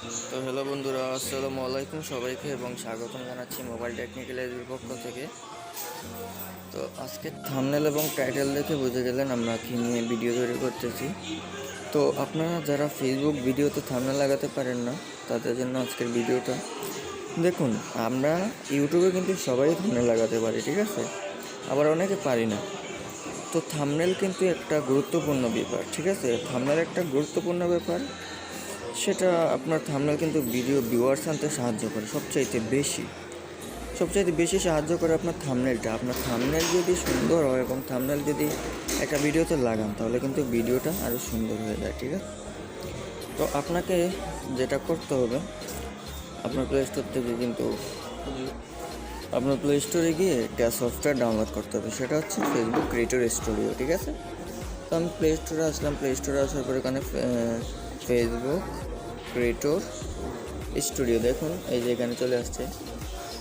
তো হ্যালো বন্ধুরা, আসসালামু আলাইকুম সবাইকে এবং স্বাগতম জানাচ্ছি মোবাইল টেকনিক্যাল এর পক্ষ থেকে। তো আজকে থাম্বনেল এবং টাইটেল দেখে বুঝে গেলেন আমরা কি নিয়ে ভিডিও তৈরি করতেছি। তো আপনারা যারা ফেসবুক ভিডিওতে থাম্বনেল লাগাতে পারেন না, তাদের জন্য আজকের ভিডিওটা। দেখুন, আমরা ইউটিউবে কিন্তু সবাই থাম্বনেল লাগাতে পারি, ঠিক আছে, আবার অনেকে পারি না। তো থাম্বনেল কিন্তু একটা গুরুত্বপূর্ণ ব্যাপার, ঠিক আছে, থাম্বনেল একটা গুরুত্বপূর্ণ ব্যাপার। সেটা আপনার থাম্বনেল কিন্তু ভিডিও ভিউয়ার্স আনতে সাহায্য করে সবচাইতে বেশি সাহায্য করে আপনার থাম্বনেলটা। আপনার থাম্বনেল যদি সুন্দর হয় এবং থাম্বনেল যদি একটা ভিডিওতে লাগান, তাহলে কিন্তু ভিডিওটা আরও সুন্দর হয়ে যায়, ঠিক আছে। তো আপনাকে যেটা করতে হবে, আপনার প্লে স্টোর থেকে কিন্তু আপনার প্লে স্টোরে গিয়ে একটা সফটওয়্যার ডাউনলোড করতে হবে, সেটা হচ্ছে ফেসবুক ক্রিয়েটর স্টুডিও, ঠিক আছে। তো আমি প্লে স্টোরে আসলাম, প্লে স্টোরে আসার পর এখানে ফেসবুক ক্রিয়েটর স্টুডিও, দেখুন এই যে এখানে চলে আসছে।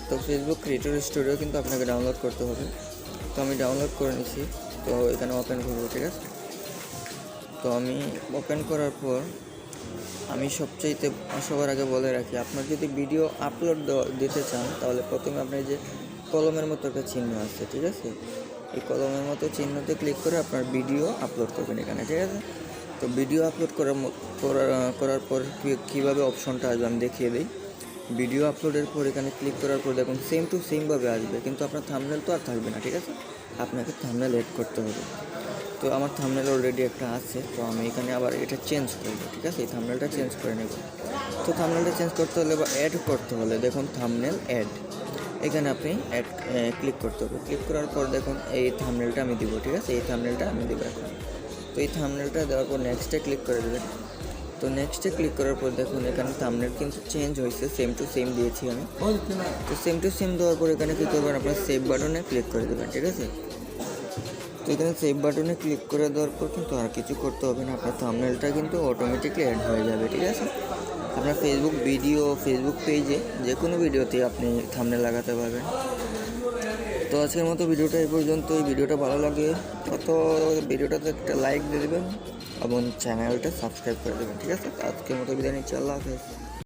তো ফেসবুক ক্রিয়েটর স্টুডিও কিন্তু আপনাকে ডাউনলোড করতে হবে। তো আমি ডাউনলোড করে নিছি, তো এখানে ওপেন করবো, ঠিক আছে। তো আমি ওপেন করার পর আমি সবার আগে বলে রাখি, আপনার যদি ভিডিও আপলোড দিতে চান, তাহলে প্রথমে আপনার যে কলমের মতো একটা চিহ্ন আছে, ঠিক আছে, এই কলমের মতো চিহ্নতে ক্লিক করে আপনার ভিডিও আপলোড করবেন এখানে, ঠিক আছে। তো ভিডিও আপলোড করার পর কীভাবে অপশনটা আসবে আমি দেখিয়ে দিই। ভিডিও আপলোডের পর এখানে ক্লিক করার পর দেখুন সেম টু সেমভাবে আসবে, কিন্তু আপনার থাম্বনেল তো আর থাকবে না, ঠিক আছে, আপনাকে থাম্বনেল এড করতে হবে। তো আমার থাম্বনেল অলরেডি একটা আছে, তো আমি এখানে আবার এটা চেঞ্জ করবো, ঠিক আছে, এই থাম্বনেলটা চেঞ্জ করে নেব। তো থাম্বনেলটা চেঞ্জ করতে হলে বা অ্যাড করতে হলে দেখুন থাম্বনেল অ্যাড, এখানে আপনি অ্যাড ক্লিক করতে হবে। ক্লিক করার পর দেখুন এই থাম্বনেলটা আমি দিব, ঠিক আছে, এই থাম্বনেলটা আমি দেবো এখন। তো এই থাম্বনেলটা দেওয়ার পর নেক্সটে ক্লিক করে দেবেন। তো নেক্সটে ক্লিক করার পর দেখুন এখানে থাম্বনেল কিন্তু চেঞ্জ হয়েছে, সেম টু সেম দিয়েছি আমি। তো সেম টু সেম দেওয়ার পর এখানে কী করবেন, আপনার সেভ বাটনে ক্লিক করে দেবেন, ঠিক আছে। তো এখানে সেভ বাটনে ক্লিক করে দেওয়ার পর কিন্তু আর কিছু করতে হবে না, আপনার থাম্বনেলটা কিন্তু অটোমেটিকলি অ্যাড হয়ে যাবে, ঠিক আছে। আপনার ফেসবুক পেজে যে কোনো ভিডিওতে আপনি থাম্বনেল লাগাতে পারবেন। তো আজকের মতো ভিডিওটা এই পর্যন্ত। এই ভিডিওটা ভালো লাগে ভিডিওটাতে একটা লাইক দিয়ে দেবেন এবং চ্যানেলটা সাবস্ক্রাইব করে দেবেন, ঠিক আছে। আজকের মতো বিদায় নিচ্ছি, আল্লাহ হাফেজ।